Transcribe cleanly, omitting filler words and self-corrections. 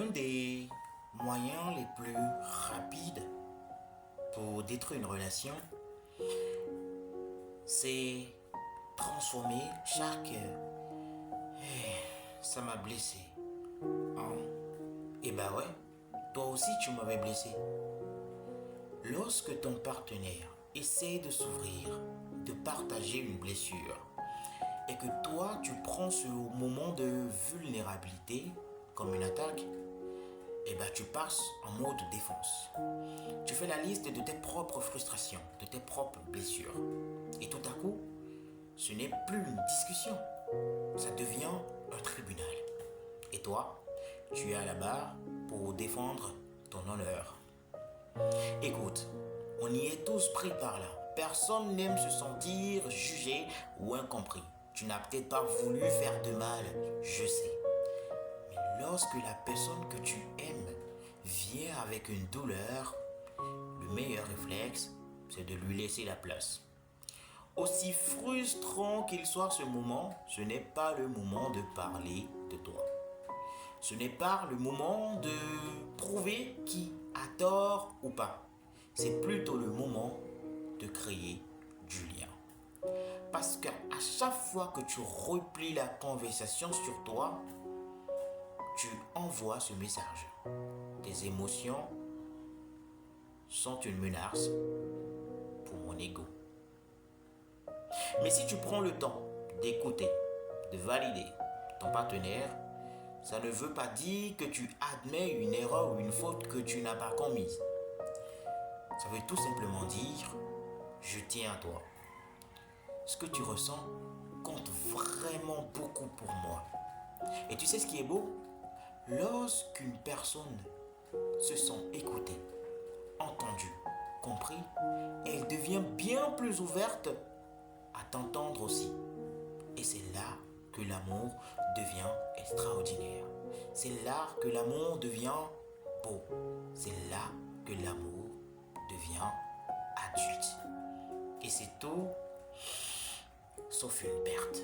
L'un des moyens les plus rapides pour détruire une relation, c'est transformer chaque ça m'a blessé. Hein? Et bah ouais, toi aussi tu m'avais blessé. Lorsque ton partenaire essaie de s'ouvrir, de partager une blessure, et que toi tu prends ce moment de vulnérabilité comme une attaque, et bah tu passes en mode défense. Tu fais la liste de tes propres frustrations, de tes propres blessures. Et tout à coup, ce n'est plus une discussion, ça devient un tribunal. Et toi, tu es à la barre pour défendre ton honneur. Écoute, on y est tous pris par là. Personne n'aime se sentir jugé ou incompris. Tu n'as peut-être pas voulu faire de mal, je sais. Mais lorsque la personne que tu aimes vient avec une douleur, le meilleur réflexe, c'est de lui laisser la place. Aussi frustrant qu'il soit ce moment, ce n'est pas le moment de parler de toi. Ce n'est pas le moment de prouver qui a tort ou pas. C'est plutôt le moment de créer du lien. Parce qu'à chaque fois que tu replies la conversation sur toi, tu envoies ce message. Tes émotions sont une menace pour mon ego. Mais si tu prends le temps d'écouter, de valider ton partenaire, ça ne veut pas dire que tu admets une erreur ou une faute que tu n'as pas commise. Ça veut tout simplement dire, je tiens à toi. Ce que tu ressens compte vraiment beaucoup pour moi. Et tu sais ce qui est beau? Lorsqu'une personne se sent écoutée, entendue, compris, elle devient bien plus ouverte à t'entendre aussi. Et c'est là que l'amour devient extraordinaire. C'est là que l'amour devient beau. C'est là que l'amour devient adulte. Et c'est tout sauf une perte.